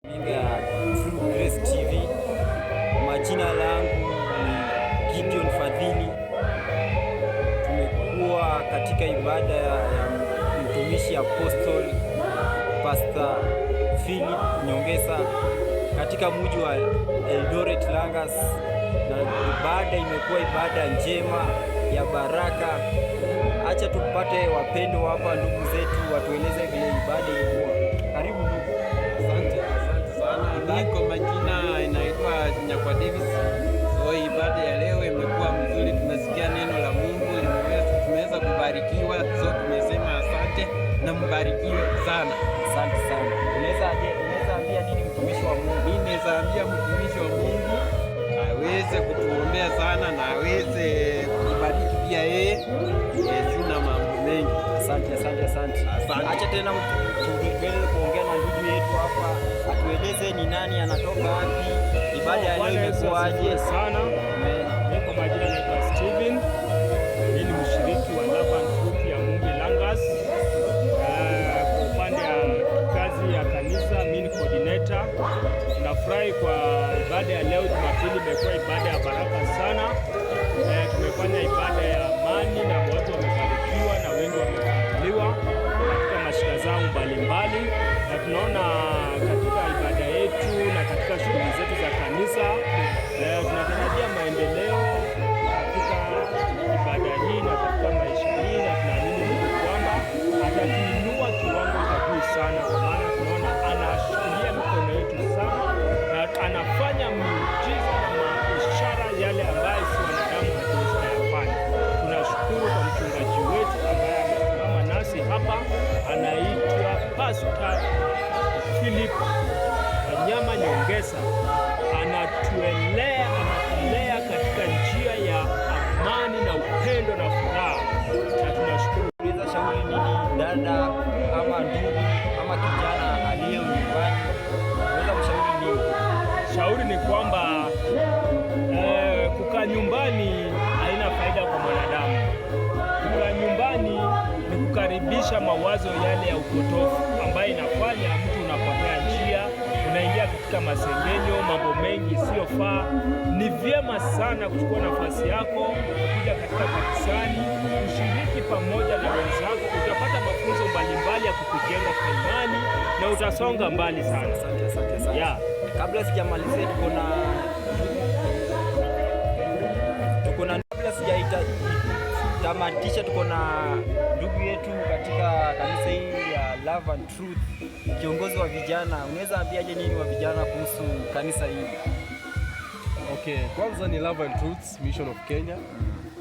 Ninga ya True Grace TV. Majina langu ni Gideon Fadhili. Tumekuwa katika ibada ya mtumishi Apostle Pastor Philip Nyongesa katika mji wa Eldoret Langas, na ibada imekuwa ibada njema ya baraka. Acha tupate wapendo hapa, ndugu zetu watueleze vile ibada ilikuwa. Karibu ndugu. Asante sana. Niko majina inaitwa Nyakwa Davis. So ibada ya leo imekuwa mzuri, tumesikia neno la Mungu, tumeweza kubarikiwa. So tumesema asante na mbarikiwe sana. Asante sana. Unaweza ambia nini mtumishi wa Mungu? Mimi naweza ambia mtumishi wa Mungu aweze kutuombea sana na aweze kubariki pia yeye. Sina mambo mengi. Asante. Acha tena tuweze kuongea na ndugu yetu hapa, atueleze ni nani, anatoka wapi, ibada ya leo imekuwaje sana. Mimi kwa majina naitwa Steven. Mimi ni mshiriki wa Love and Truth ya Mumbi Langas. Kwa upande ya kazi ya kanisa mimi ni coordinator. Nafurahi kwa ibada ya leo Jumapili, imekuwa ibada ya baraka sana. Tumefanya ibada ya amani na watu wamebarikiwa na wengi wamefunguliwa katika mashika zao mbalimbali, na tunaona katika ibada yetu na katika shughuli zetu za kanisa tunatarajia maendeleo katika ibada hii na katika maisha hii, na tunaamini Mungu kwamba atatuinua kiwango cha juu sana, kwa maana tunaona anashikilia mikono yetu sana na anafanya miujiza na ishara yale ambayo si wanadamu hatuwezi kuyafanya. Tunashukuru kwa mchungaji wetu ambaye amesimama nasi hapa, anaitwa Pastor Philip Wanyama Nyongesa. Anatulea katika njia ya amani na upendo na furaha, na tunashukuru. Unaweza shauri nini dada ama ndugu ama kijana aliye nyumbani? Unaweza mshauri nini? Shauri ni kwamba kukaa nyumbani haina faida kwa mwanadamu. Kukaa nyumbani ni kukaribisha mawazo yale ya upotofu ambayo inafanya mtu unapotea njia, unaingia katika masengenyo, mambo mengi isiyofaa. Ni vyema sana kuchukua nafasi yako kuja katika kanisani, ushiriki pamoja na wenzako, utapata mafunzo mbalimbali ya kukujenga kwa imani na utasonga mbali sana. Asante. Yeah. Kabla sijamalizia kabla sijaitamatisha, tuko na ndugu yetu katika kanisa hii ya Love and Truth, kiongozi wa vijana. Unaweza ambiaje nini wa vijana kuhusu kanisa hili? Okay, kwanza ni Love and Truth Mission of Kenya.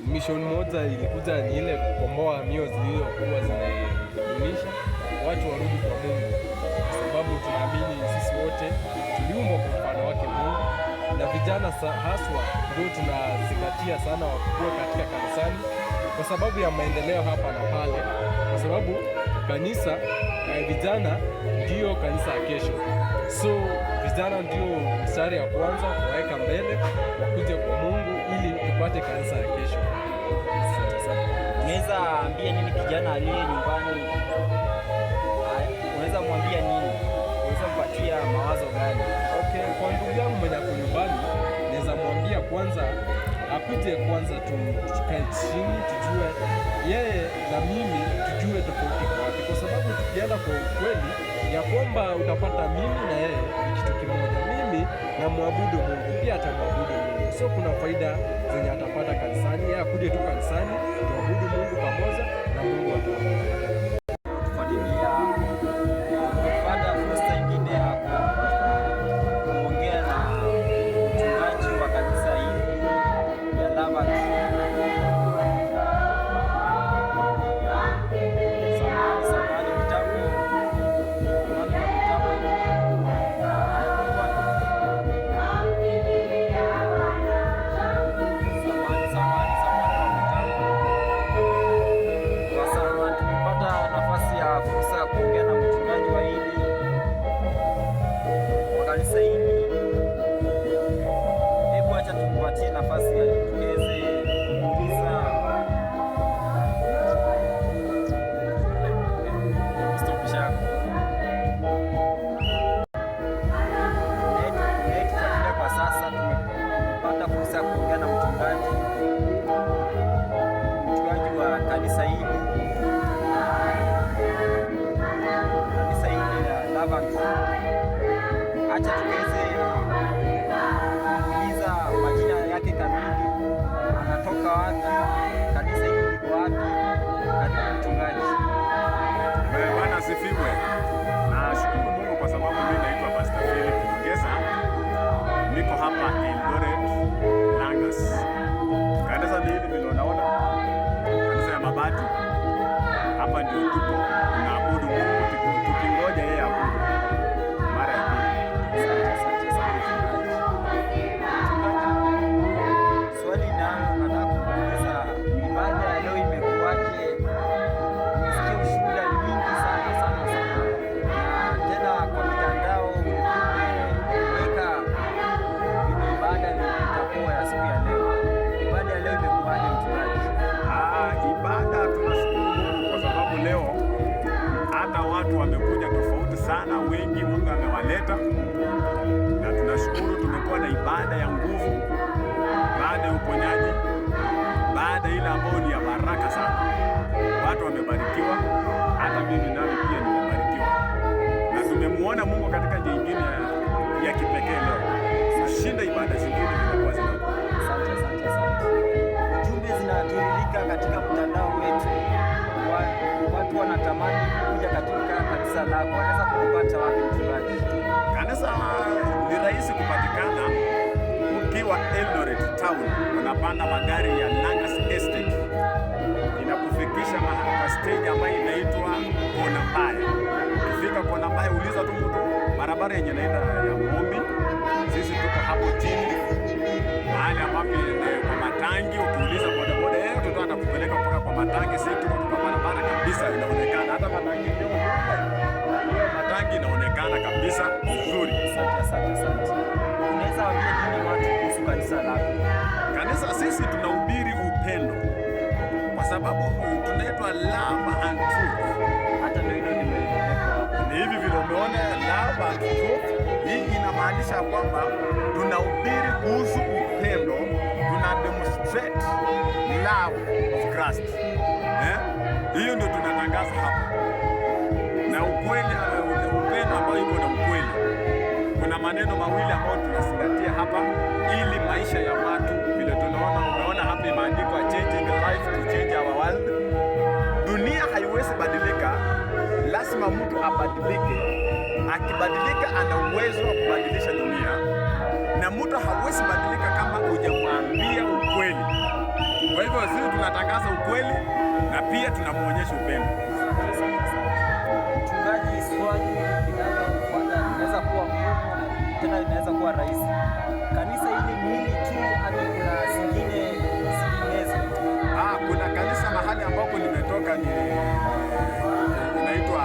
Mission moja ilikuja ni ile kukomboa mioyo zilizokuwa zimedunisha, watu warudi kwa Mungu, kwa sababu tunaamini sisi wote tuliumbwa kwa mfano wake Mungu, na vijana haswa ndio tunazingatia sana wakubwa katika kanisani kwa sababu ya maendeleo hapa na pale, kwa sababu kanisa vijana ndio kanisa ya kesho. So vijana ndio mstari ya kwanza kuweka mbele, wakuje kwa Mungu ili tupate kanisa ya kesho. Unaweza ambia nini kijana aliye nyumbani? Unaweza mwambia nini? Unaweza mpatia mawazo gani? Okay, kwa ndugu yangu mwenye ako nyumbani, naweza mwambia kwanza akuje kwanza tukae chini, tujue yeye na mimi, tujue tofauti kwa wapi, kwa sababu tukienda kwa ukweli ya kwamba utapata mimi na yeye ni kitu kimoja. Mimi namwabudu Mungu, pia atamwabudu Mungu, so kuna faida zenye atapata kanisani. Yeye akuje tu kanisani, tuabudu Mungu pamoja na Mungu atabariki. watu hapa ndio tuko tunaabudu Mungu tukingoja yeye abudu mara ya pili. Asante sana swali langu nataka kuuliza, ibada ya leo imekuwaje? Nimesikia ushuhuda nyingi sana na tena kwa mitandao umeweka vile ibada itakuwa ya siku ya leo. Ibada ya leo imekuwaje mchungaji? Ibada tunashukuru Mungu kwa sababu leo hata watu wamekuja tofauti sana, wengi Mungu amewaleta, na tunashukuru. Tumekuwa na ibada ya nguvu, baada ya uponyaji, baada ile ambayo ni ya baraka sana. Watu wamebarikiwa, hata mimi nami pia nimebarikiwa, na tumemuona Mungu katika njia nyingine ya kipekee leo kushinda ibada zingine zilizokuwa zinakuwa. Asante sana. Jumbe zinatiririka katika mtandao wetu, watu wanatamani kuja katika kanisa lako. Wanaweza kupata wapi mchungaji? Kanisa ni rahisi kupatikana ukiwa Eldoret Town, unapanda magari ya Langas Estate, inakufikisha mahali pa stage ambayo inaitwa Kona Mbaya. Ukifika Kona Mbaya, uliza tu mtu barabara yenye inaenda ya Mombi. Sisi tuko hapo chini mahali ambapo kwa matangi. Ukiuliza bodaboda yeyote tu atakupeleka mpaka kwa matangi. Sisi tuko kwa barabara kabisa, inaonekana hata matangi ndio matangi inaonekana kabisa vizuri. Asante. Unaweza waambia nini watu kuhusu kanisa lako? Kanisa sisi tunahubiri upendo, kwa sababu tunaitwa Love and Truth. Hata ndio hilo ni hivi vile umeona Love and Truth. Hii inamaanisha kwamba tunahubiri kuhusu upendo, tuna demonstrate love of Christ. Hiyo ndio tunatangaza hapa, na ukweli, upendo ambao iko na ukweli. Kuna maneno mawili ambayo tunazingatia hapa ili maisha ya watu vile umeona hapa imeandikwa changing life to change our world. Dunia haiwezi badilika, lazima mtu abadilike. Akibadilika ana uwezo wa kubadilisha dunia, na mtu hawezi badilika kama hujamwambia ukweli. Kwa hivyo sisi tunatangaza ukweli na pia tunamuonyesha upendo. Mchungaji, swali linalofuata linaweza kuwa ngumu tena linaweza kuwa rahisi. Kanisa hili ni hili tu hadi kuna zingine zinginezo? Kuna kanisa mahali ambapo nimetoka inaitwa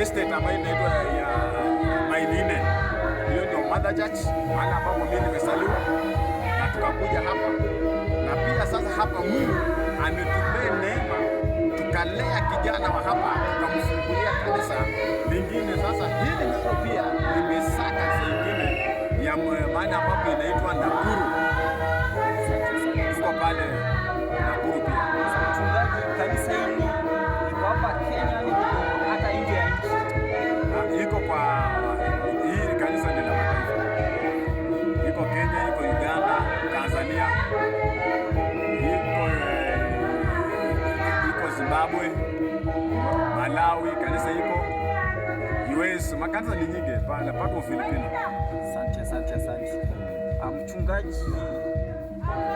estate ambayo inaitwa ya Mainine. Hiyo ndio Mother Church, mahali ambapo mimi nimesaliwa na tukakuja hapa, na pia sasa hapa Mungu ametupea neema tukalea kijana wa hapa, tukamfungulia kanisa lingine. Sasa hili nalo pia limesaka zingine ya mahali ambapo inaitwa Nakuru. Tuko pale Nakuru pia. Mchungaji, kanisa hili liko hapa Kenya ni hata nje ya nchi? Iko kwa hii kanisa ni la mataifa. Iko Kenya, iko Uganda, Tanzania, iko Zimbabwe, Malawi, kanisa iko US, makanisa ni nyingi pale mpaka Ufilipino. Asante. Mchungaji,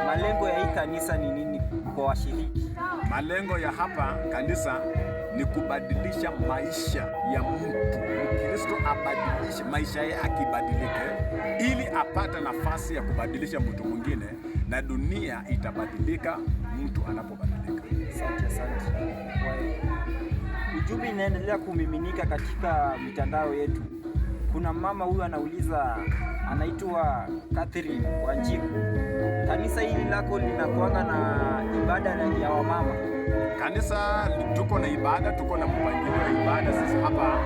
malengo ya hii kanisa ni nini kwa washiriki? Malengo ya hapa kanisa ni kubadilisha maisha ya mtu. Mkristo abadilishe maisha yake, ibadilike ili apate nafasi ya kubadilisha mtu mwingine, na dunia itabadilika mtu anapobadilika. Asante. Ujumbe inaendelea kumiminika katika mitandao yetu. Kuna mama huyu anauliza, anaitwa Catherine Wanjiku, kanisa hili lako linakuanga na ibada ya wamama? Kanisa tuko na ibada, tuko na mpangilio wa ibada sisi hapa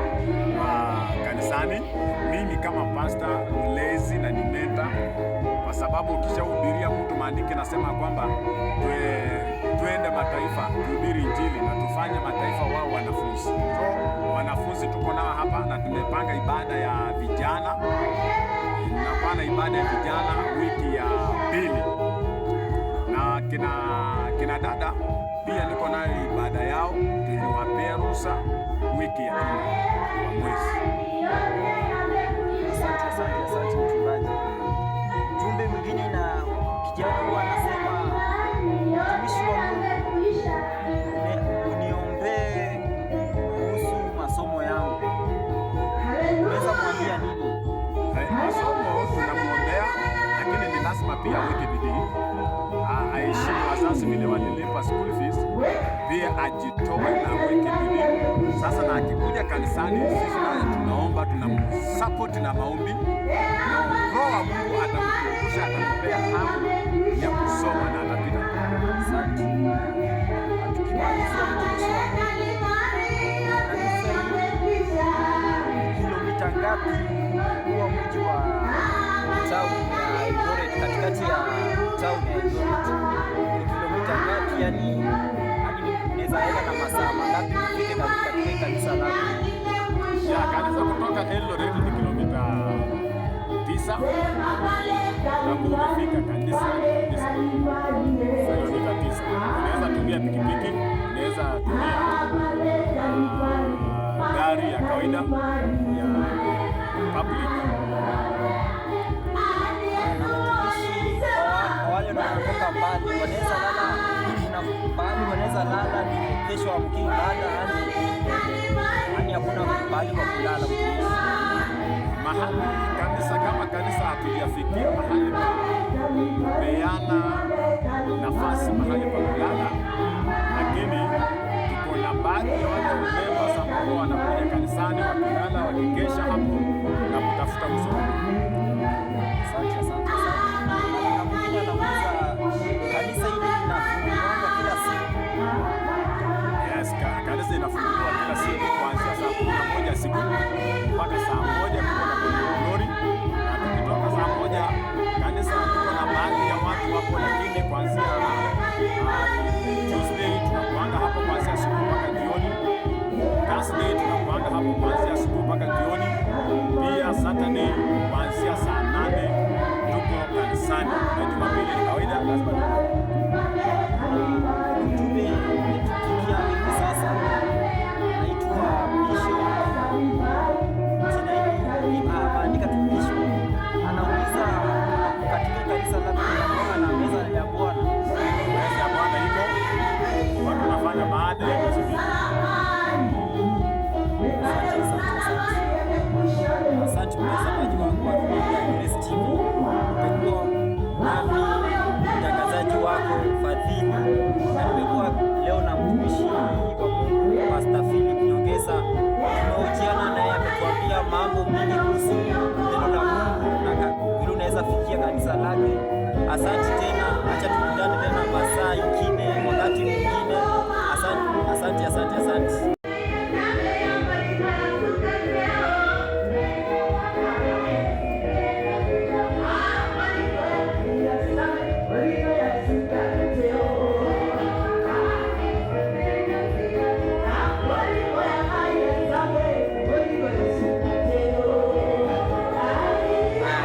kanisani. Mimi kama pastor mlezi na ni mentor, kwa sababu ukishahubiria mtu, maandiko nasema kwamba twende mataifa tuhubiri Injili na tufanye mataifa wao wanafunzi. So wanafunzi tuko nao hapa, na tumepanga ibada ya vijana. Tunakuwa na ibada ya vijana wiki ya pili, na kina dada pia niko nayo ibada yao, tuliwapea ruhusa wiki ya 4 wa mwezi. Asante mchungaji. Jumbe mwingine na kijana huwa anasema, mtumishi wa Mungu, walilipa school fees pia ajitoe na aweke bidii. Sasa na akikuja kanisani, sisi naye tunaomba, tunamsupport na maombi, na Roho wa Mungu atamkumbusha, atampea hamu ya kusoma na atapita. Asante. Kilomita ngapi huwa mji wa town ya Eldoret, katikati ya town ya Eldoret? Kilomita ngapi, yani hadi unaweza enda na masaa mangapi kufika katika kanisa lako? Ya kanisa kutoka Eldoret ni kilomita 9. Tangu umefika kanisa kilomita 9. Unaweza tumia pikipiki, unaweza tumia gari ya kawaida ya public. Wale wanaotoka mbali wanaweza lala na mbali, wanaweza lala ni kesho amkii baada, yani hakuna mbali wa kulala. Mahali kanisa kama kanisa hatujafikia mahali pa kupeana nafasi mahali pa kulala, lakini tuko na baadhi ya wale members ambao wanakuja kanisani wakilala wakikesha hapo na kutafuta kusoma. Asante, asante, asante. Na mwingine anauliza kanisa hili linafunguliwa kila siku? Yes, kanisa inafunguliwa kila siku kuanzia saa 11 siku mpaka saa 1 tuko na glory, na tukitoka saa 1 kanisa tuko na baadhi ya watu hapo, lakini kuanzia Tuesday tunakuanga hapo kuanzia asubuhi mpaka jioni, Thursday tunakuanga hapo kuanzia asubuhi mpaka jioni, pia Saturday kuanzia saa 8 tuko kanisani, na Jumapili ni kawaida lazima ujumbe umetufikia hivi sasa. Naitwa Bishop Andika tu Bishop, anauliza katika kanisa la Bwana na meza ya Bwana. Meza ya Bwana iko watu wanafanya baada ya mwezi mbili. Asante mtazamaji wangu wa Julius TV, umekuwa nami mtangazaji wako Fadhili, na nimekuwa leo na mtumishi wa Mungu Pastor Philip Nyongesa. Tumehojiana naye, ametuambia mambo mengi kuhusu neno la Mungu na vile unaweza fikia kanisa lake. Asante tena, acha tukutane tena masaa ingine, wakati mwingine. Asante, asante, asante.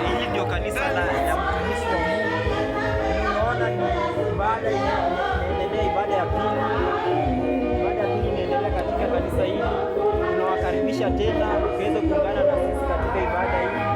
Hili ndio kanisa la mtumishi wa Mungu. Unaona ni ibada inaendelea, ibada ya pili inaendelea katika kanisa hili. Tunawakaribisha tena uweze kuungana na sisi katika ibada hii.